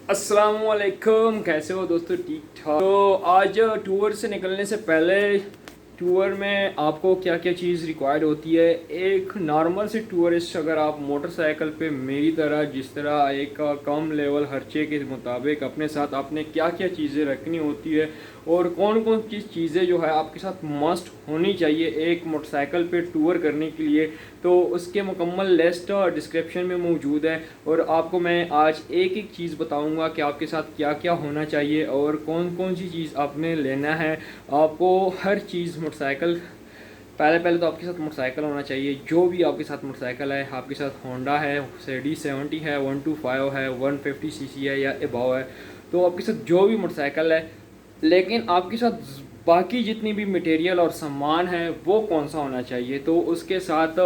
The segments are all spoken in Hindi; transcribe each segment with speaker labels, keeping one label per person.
Speaker 1: अस्सलामुअलैकुम, कैसे हो दोस्तों? ठीक ठाक। तो आज टूर से निकलने से पहले टूर में आपको क्या क्या चीज़ रिक्वायर्ड होती है। एक नॉर्मल से टूरिस्ट अगर आप मोटरसाइकिल पे मेरी तरह जिस तरह एक कम लेवल खर्चे के मुताबिक अपने साथ आपने क्या क्या चीज़ें रखनी होती है और कौन कौन सी चीज़ें जो है आपके साथ मस्ट होनी चाहिए एक मोटरसाइकिल पे टूर करने के लिए, तो उसके मुकम्मल लिस्ट डिस्क्रिप्शन में मौजूद है। और आपको मैं आज एक एक चीज़ बताऊंगा कि आपके साथ क्या क्या होना चाहिए और कौन कौन सी चीज़ आपने लेना है। आपको हर चीज़ मोटरसाइकिल पहले पहले तो आपके साथ मोटरसाइकिल होना चाहिए। जो भी आपके साथ मोटरसाइकिल है, आपके साथ होंडा है, CD70 है, 125 है, 150cc है या अबाव है, तो आपके साथ जो भी मोटरसाइकिल है, लेकिन आपके साथ बाकी जितनी भी मटेरियल और सामान है वो कौन सा होना चाहिए। तो उसके साथ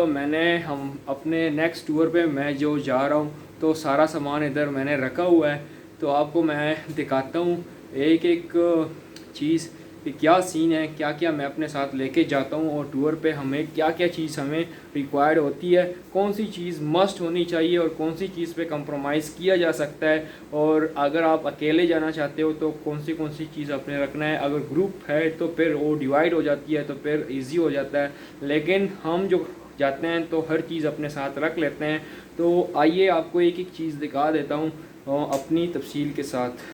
Speaker 1: हम अपने नेक्स्ट टूर पे मैं जो जा रहा हूँ तो सारा सामान इधर मैंने रखा हुआ है। तो आपको मैं दिखाता हूँ एक एक चीज़ कि क्या सीन है, क्या क्या मैं अपने साथ लेके जाता हूँ और टूर पे हमें क्या क्या चीज़ हमें रिक्वायर्ड होती है, कौन सी चीज़ मस्ट होनी चाहिए और कौन सी चीज़ पे कंप्रोमाइज़ किया जा सकता है। और अगर आप अकेले जाना चाहते हो तो कौन सी चीज़ आपने रखना है। अगर ग्रुप है तो फिर वो डिवाइड हो जाती है तो फिर ईजी हो जाता है, लेकिन हम जो जाते हैं तो हर चीज़ अपने साथ रख लेते हैं। तो आइए आपको एक एक चीज़ दिखा देता हूँ अपनी तफसील के साथ।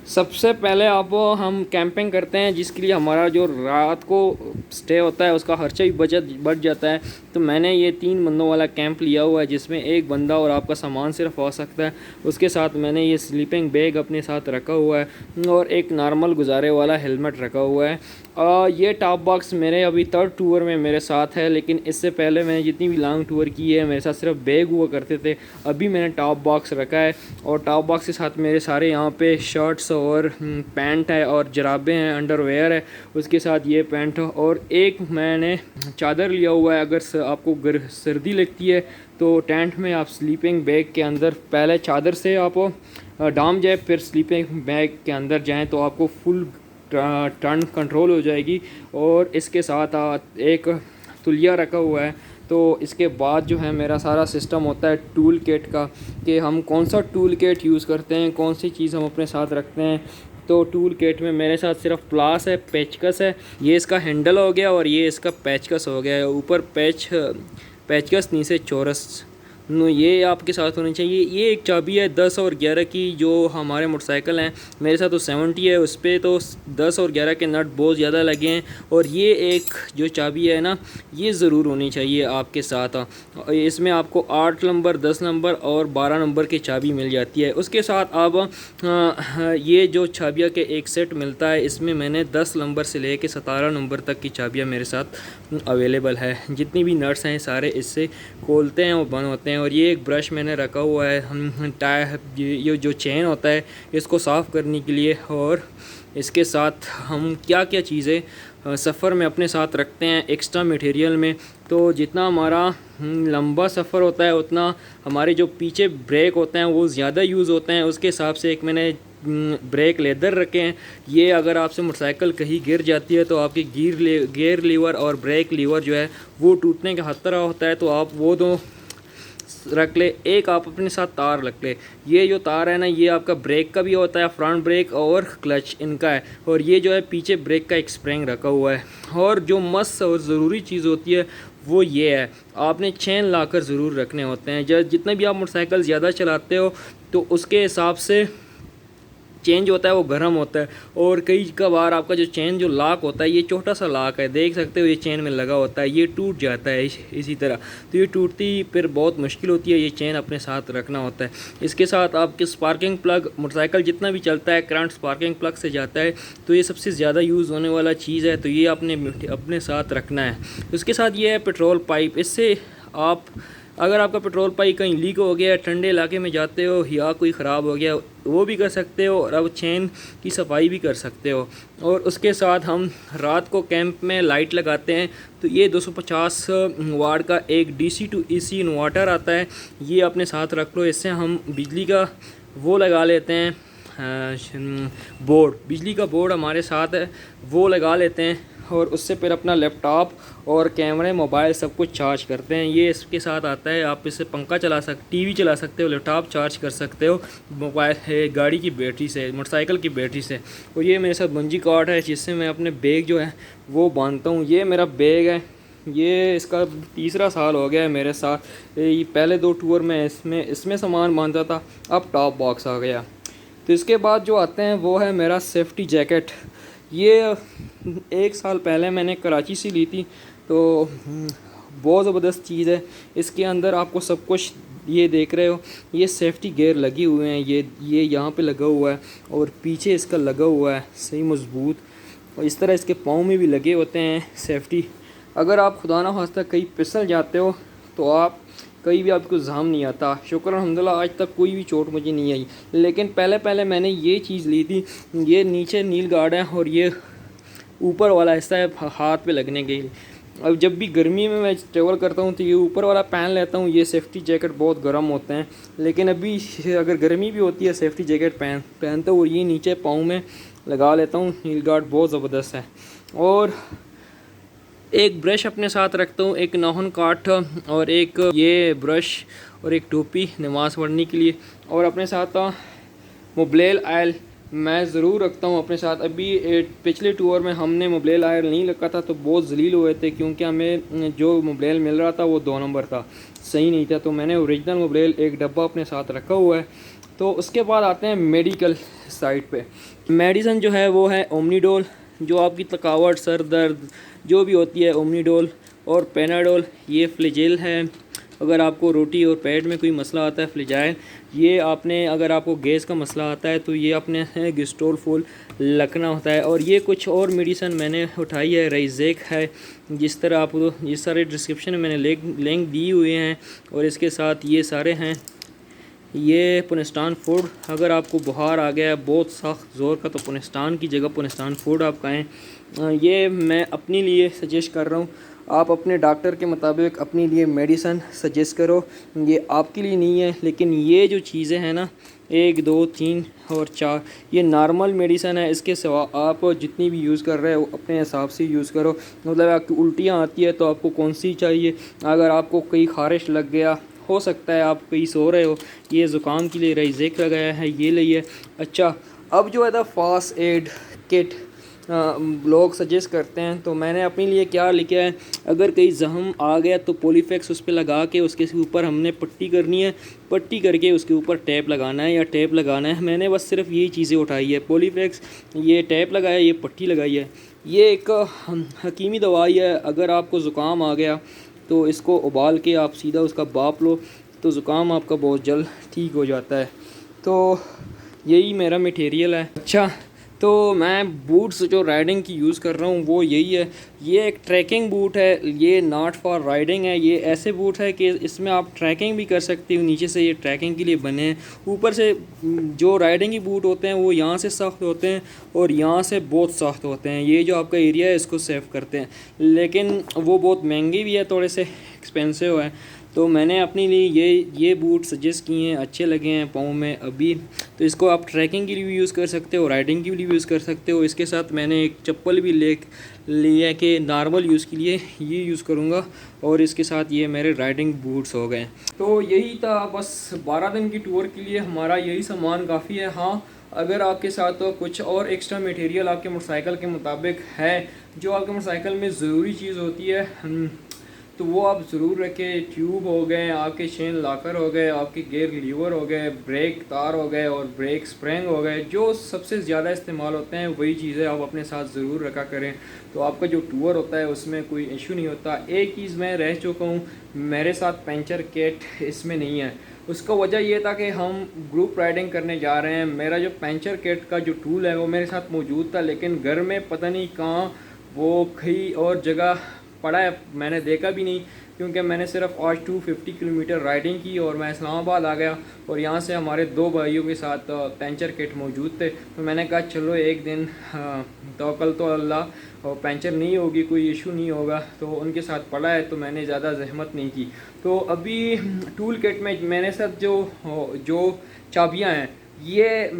Speaker 1: सबसे पहले आप हम कैंपिंग करते हैं जिसके लिए हमारा जो रात को स्टे होता है उसका खर्चा भी बचत बढ़ जाता है। तो मैंने ये 3 बंदों वाला कैंप लिया हुआ है जिसमें एक बंदा और आपका सामान सिर्फ हो सकता है। उसके साथ मैंने ये स्लीपिंग बैग अपने साथ रखा हुआ है और एक नॉर्मल गुजारे वाला हेलमेट रखा हुआ है। ये टॉप बॉक्स मेरे अभी 3rd टूर में मेरे साथ है, लेकिन इससे पहले मैंने जितनी भी लॉन्ग टूर की है मेरे साथ सिर्फ बैग हुआ करते थे। अभी मैंने टॉप बॉक्स रखा है और टॉप बॉक्स के साथ मेरे सारे यहाँ पे शर्ट्स और पैंट है और जराबें हैं, अंडरवेयर है, उसके साथ ये पैंट और एक मैंने चादर लिया हुआ है। अगर आपको सर्दी लगती है तो टेंट में आप स्लीपिंग बैग के अंदर पहले चादर से आप डाम जाए, फिर स्लीपिंग बैग के अंदर जाएं तो आपको फुल ठंड कंट्रोल हो जाएगी। और इसके साथ एक तुलिया रखा हुआ है। तो इसके बाद जो है मेरा सारा सिस्टम होता है टूल किट का, कि हम कौन सा टूल किट यूज़ करते हैं, कौन सी चीज़ हम अपने साथ रखते हैं। तो टूल किट में मेरे साथ सिर्फ प्लास है, पेचकस है, ये इसका हैंडल हो गया और ये इसका पेचकस हो गया है। ऊपर पेचकस नीचे चौरस, ये आपके साथ होनी चाहिए। ये एक चाबी है 10 और 11 की, जो हमारे मोटरसाइकिल हैं, मेरे साथ तो 70 है, उस पर तो 10 और 11 के नट बहुत ज़्यादा लगे हैं। और ये एक जो चाबी है ना, ये ज़रूर होनी चाहिए आपके साथ। इसमें आपको 8 नंबर, 10 नंबर और 12 नंबर की चाबी मिल जाती है। उसके साथ अब ये जो चाबियाँ के एक सेट मिलता है, इसमें मैंने 10 नंबर से ले कर 17 नंबर तक की चाबियाँ मेरे साथ अवेलेबल है। जितनी भी नट्स हैं सारे इससे खोलते हैं और बंद होते हैं। और ये एक ब्रश मैंने रखा हुआ है, हम टायर ये जो चेन होता है इसको साफ़ करने के लिए। और इसके साथ हम क्या क्या चीज़ें सफ़र में अपने साथ रखते हैं एक्स्ट्रा मटेरियल में। तो जितना हमारा लंबा सफ़र होता है उतना हमारे जो पीछे ब्रेक होते हैं वो ज़्यादा यूज़ होते हैं। उसके हिसाब से एक मैंने ब्रेक लेदर रखे हैं। ये अगर आपसे मोटरसाइकिल कहीं गिर जाती है तो आपके गियर लीवर और ब्रेक लीवर जो है वो टूटने का खतरा होता है, तो आप वो दो रख ले। एक आप अपने साथ तार रख ले। ये जो तार है ना, ये आपका ब्रेक का भी होता है, फ्रंट ब्रेक और क्लच इनका है। और ये जो है पीछे ब्रेक का एक स्प्रिंग रखा हुआ है। और जो मस्त और ज़रूरी चीज़ होती है वो ये है, आपने चेन लाकर ज़रूर रखने होते हैं। जब जितना भी आप मोटरसाइकिल ज़्यादा चलाते हो तो उसके हिसाब से चेंज होता है वो गर्म होता है। और कई बार आपका जो चेन जो लॉक होता है, ये छोटा सा लॉक है, देख सकते हो, ये चेन में लगा होता है, ये टूट जाता है इसी तरह। तो ये टूटती फिर बहुत मुश्किल होती है, ये चेन अपने साथ रखना होता है। इसके साथ आपके स्पार्किंग प्लग, मोटरसाइकिल जितना भी चलता है करंट स्पार्किंग प्लग से जाता है, तो ये सबसे ज़्यादा यूज़ होने वाला चीज़ है, तो ये आपने अपने साथ रखना है। उसके साथ ये है पेट्रोल पाइप। इससे आप अगर आपका पेट्रोल पाइप कहीं लीक हो गया, ठंडे इलाके में जाते हो या कोई ख़राब हो गया, वो भी कर सकते हो और अब चेन की सफाई भी कर सकते हो। और उसके साथ हम रात को कैंप में लाइट लगाते हैं, तो ये 250 वाट का एक DC to AC इन्वर्टर आता है, ये अपने साथ रख लो। इससे हम बिजली का वो लगा लेते हैं, बोर्ड, बिजली का बोर्ड हमारे साथ है, वो लगा लेते हैं और उससे फिर अपना लैपटॉप और कैमरे मोबाइल सब कुछ चार्ज करते हैं। ये इसके साथ आता है, आप इससे पंखा चला टीवी चला सकते हो, लैपटॉप चार्ज कर सकते हो मोबाइल गाड़ी की बैटरी से, मोटरसाइकिल की बैटरी से। और ये मेरे साथ बंजी कॉर्ड है जिससे मैं अपने बैग जो है वो बांधता हूँ। ये मेरा बैग है, ये इसका तीसरा साल हो गया है मेरे साथ। ये पहले 2 टूर में इसमें सामान बांधता था, अब टॉप बॉक्स आ गया। तो इसके बाद जो आते हैं वो है मेरा सेफ्टी जैकेट। ये 1 साल पहले मैंने कराची से ली थी, तो बहुत ज़बरदस्त चीज़ है। इसके अंदर आपको सब कुछ, ये देख रहे हो, ये सेफ्टी गियर लगे हुए हैं, ये यहाँ पे लगा हुआ है और पीछे इसका लगा हुआ है सही मज़बूत, और इस तरह इसके पाँव में भी लगे होते हैं सेफ्टी। अगर आप खुदा ना खास्ता कहीं फिसल जाते हो तो आप कहीं भी आपको जाम नहीं आता। शुक्र अल्हम्दुलिल्लाह आज तक कोई भी चोट मुझे नहीं आई। लेकिन पहले मैंने ये चीज़ ली थी, ये नीचे नील गार्ड है और ये ऊपर वाला हिस्सा है हाथ पे लगने के लिए। अब जब भी गर्मी में मैं ट्रेवल करता हूँ तो ये ऊपर वाला पहन लेता हूँ। ये सेफ्टी जैकेट बहुत गर्म होते हैं, लेकिन अभी अगर गर्मी भी होती है सेफ्टी जैकेट पहनता हूँ और ये नीचे पाँव में लगा लेता हूँ। नील गार्ड बहुत ज़बरदस्त है। और एक ब्रश अपने साथ रखता हूँ, एक नाखून काट और एक ये ब्रश और एक टोपी नमाज़ पढ़ने के लिए। और अपने साथ मोबिल ऑयल मैं ज़रूर रखता हूँ अपने साथ। अभी पिछले टूर में हमने मोबिल ऑयल नहीं रखा था तो बहुत जलील हुए थे, क्योंकि हमें जो मोबिल मिल रहा था वो 2 नंबर था, सही नहीं था। तो मैंने ओरिजिनल मोबिल एक डब्बा अपने साथ रखा हुआ है। तो उसके बाद आते हैं मेडिकल साइड पे। मेडिसन जो है वो है ओमनीडोल, जो आपकी थकावट, सर दर्द जो भी होती है, ओमनीडोल। और पेनाडोल, ये फ्लेजेल है अगर आपको रोटी और पेट में कोई मसला आता है, फ्लेजाइल। ये आपने अगर आपको गैस का मसला आता है तो ये अपने गिस्टोल फुल लखना होता है। और ये कुछ और मेडिसन मैंने उठाई है, राइजेक है, जिस तरह आपको ये सारे डिस्क्रिप्शन में मैंने लिंक दी हुए हैं। और इसके साथ ये सारे हैं, ये पुनिस्तान फूड, अगर आपको बुखार आ गया है बहुत सख्त ज़ोर का तो पुनिस्तान की जगह पुनिस्तान फूड आप खाएँ। ये मैं अपने लिए सजेस्ट कर रहा हूँ, आप अपने डॉक्टर के मुताबिक अपने लिए मेडिसन सजेस्ट करो। ये आपके लिए नहीं है, लेकिन ये जो चीज़ें हैं ना 1, 2, 3 और 4 ये नॉर्मल मेडिसन है। इसके सिवा आप जितनी भी यूज़ कर रहे हो अपने हिसाब से यूज़ करो। मतलब आपकी उल्टियाँ आती है तो आपको कौन सी चाहिए, अगर आपको कहीं खारिश लग गया, हो सकता है आप कहीं सो रहे हो, ये ज़ुकाम के लिए राइजेक लगाया है, ये लिए। अच्छा, अब जो है था फास्ट एड किट लोग सजेस्ट करते हैं, तो मैंने अपने लिए क्या लिखा है, अगर कहीं जख्म आ गया तो पॉलीफैक्स उस पर लगा के उसके ऊपर हमने पट्टी करनी है, पट्टी करके उसके ऊपर टैप लगाना है या टैप लगाना है। मैंने बस सिर्फ यही चीज़ें उठाई है, पॉलीफैक्स, ये टैप लगाया, ये पट्टी लगाई है। ये एक हकीमी दवाई है, अगर आपको ज़ुकाम आ गया तो इसको उबाल के आप सीधा उसका भाप लो तो ज़ुकाम आपका बहुत जल्द ठीक हो जाता है। तो यही मेरा मटेरियल है। अच्छा, तो मैं बूट्स जो राइडिंग की यूज़ कर रहा हूँ वो यही है। ये एक ट्रैकिंग बूट है, ये नॉट फॉर राइडिंग है। ये ऐसे बूट है कि इसमें आप ट्रैकिंग भी कर सकते हो, नीचे से ये ट्रैकिंग के लिए बने हैं। ऊपर से जो राइडिंग के बूट होते हैं वो यहाँ से सख्त होते हैं और यहाँ से बहुत सख्त होते हैं। ये जो आपका एरिया है इसको सेव करते हैं, लेकिन वो बहुत महंगे भी है, थोड़े से एक्सपेंसिव है। तो मैंने अपने लिए ये बूट सजेस्ट किए हैं, अच्छे लगे हैं पाँव में अभी। तो इसको आप ट्रैकिंग के लिए भी यूज़ कर सकते हो, राइडिंग के लिए भी यूज़ कर सकते हो। इसके साथ मैंने एक चप्पल भी लिया कि नॉर्मल यूज़ के लिए ये यूज़ करूँगा, और इसके साथ ये मेरे राइडिंग बूट्स हो गए। तो यही था, बस 12 दिन की टूर के लिए हमारा यही सामान काफ़ी है। हाँ, अगर आपके साथ कुछ और एक्स्ट्रा मटेरियल आपके मोटरसाइकिल के मुताबिक है, जो आपके मोटरसाइकिल में ज़रूरी चीज़ होती है, तो वो आप ज़रूर रखें। ट्यूब हो गए, आपके चेन लॉकर हो गए, आपके गियर लीवर हो गए, ब्रेक तार हो गए और ब्रेक स्प्रिंग हो गए, जो सबसे ज़्यादा इस्तेमाल होते हैं वही चीज़ें आप अपने साथ ज़रूर रखा करें। तो आपका जो टूर होता है उसमें कोई इशू नहीं होता। एक चीज़ मैं रह चुका हूँ, मेरे साथ पंचर किट इसमें नहीं है। उसका वजह ये था कि हम ग्रुप राइडिंग करने जा रहे हैं। मेरा जो पंचर किट का जो टूल है वो मेरे साथ मौजूद था, लेकिन घर में पता नहीं कहाँ वो कहीं और जगह पड़ा है, मैंने देखा भी नहीं, क्योंकि मैंने सिर्फ आज 250 किलोमीटर राइडिंग की और मैं इस्लामाबाद आ गया। और यहाँ से हमारे 2 भाइयों के साथ पंचर किट मौजूद थे, तो मैंने कहा चलो एक दिन तवक्कल तो अल्लाह, और पंचर नहीं होगी, कोई इशू नहीं होगा। तो उनके साथ पड़ा है तो मैंने ज़्यादा जहमत नहीं की। तो अभी टूल किट में मेरे साथ जो चाबियाँ हैं, ये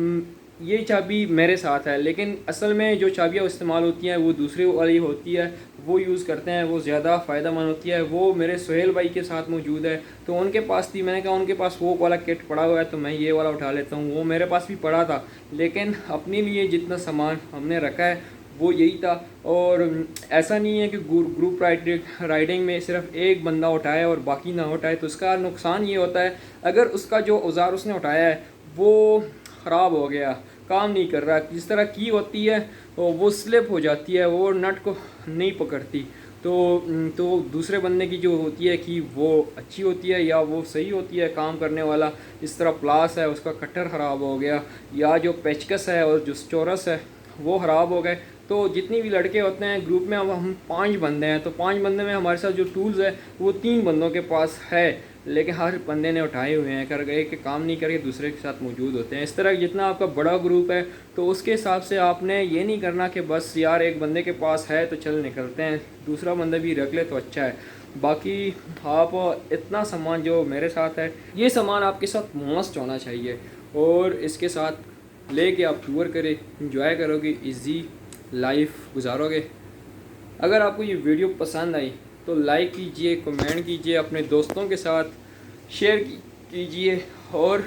Speaker 1: ये चाबी मेरे साथ है, लेकिन असल में जो चाबियाँ इस्तेमाल होती हैं वो दूसरी वाली होती है, वो यूज़ करते हैं, वो ज़्यादा फ़ायदेमंद होती है। वो मेरे सुहेल भाई के साथ मौजूद है, तो उनके पास थी। मैंने कहा उनके पास वो वाला किट पड़ा हुआ है तो मैं ये वाला उठा लेता हूँ। वो मेरे पास भी पड़ा था, लेकिन अपने लिए जितना सामान हमने रखा है वो यही था। और ऐसा नहीं है कि ग्रुप राइडिंग में सिर्फ एक बंदा उठाए और बाकी ना उठाए, तो उसका नुकसान ये होता है अगर उसका जो औजार उसने उठाया है वो ख़राब हो गया, काम नहीं कर रहा, जिस तरह की होती है वो स्लिप हो जाती है, वो नट को नहीं पकड़ती, तो दूसरे बंदे की जो होती है कि वो अच्छी होती है या वो सही होती है काम करने वाला। इस तरह प्लास है उसका कटर ख़राब हो गया, या जो पेचकस है और जो चोरस है वो ख़राब हो गए। तो जितनी भी लड़के होते हैं ग्रुप में, अब हम 5 बंदे हैं, तो 5 बंदे में हमारे साथ जो टूल्स है वो 3 बंदों के पास है, लेकिन हर बंदे ने उठाए हुए हैं, कर गए कि काम नहीं करके दूसरे के साथ मौजूद होते हैं। इस तरह जितना आपका बड़ा ग्रुप है तो उसके हिसाब से आपने ये नहीं करना कि बस यार एक बंदे के पास है तो चल निकलते हैं, दूसरा बंदा भी रख ले तो अच्छा है। बाकी आप इतना सामान जो मेरे साथ है, ये सामान आपके साथ मस्त होना चाहिए, और इसके साथ लेके आप टूर करें, इंजॉय करोगे, इजी लाइफ गुजारोगे। अगर आपको ये वीडियो पसंद आई तो लाइक कीजिए, कमेंट कीजिए, अपने दोस्तों के साथ शेयर कीजिए, और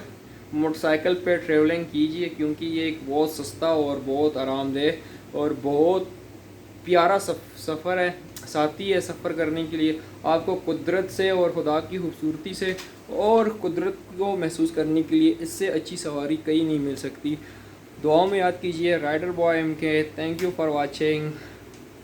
Speaker 1: मोटरसाइकिल पे ट्रैवलिंग कीजिए, क्योंकि ये एक बहुत सस्ता और बहुत आरामदेह और बहुत प्यारा सफ़र है, साथी है सफ़र करने के लिए। आपको कुदरत से और खुदा की खूबसूरती से और कुदरत को महसूस करने के लिए इससे अच्छी सवारी कहीं नहीं मिल सकती। दुआओं में याद कीजिए। Rider boy MK। Thank you for watching.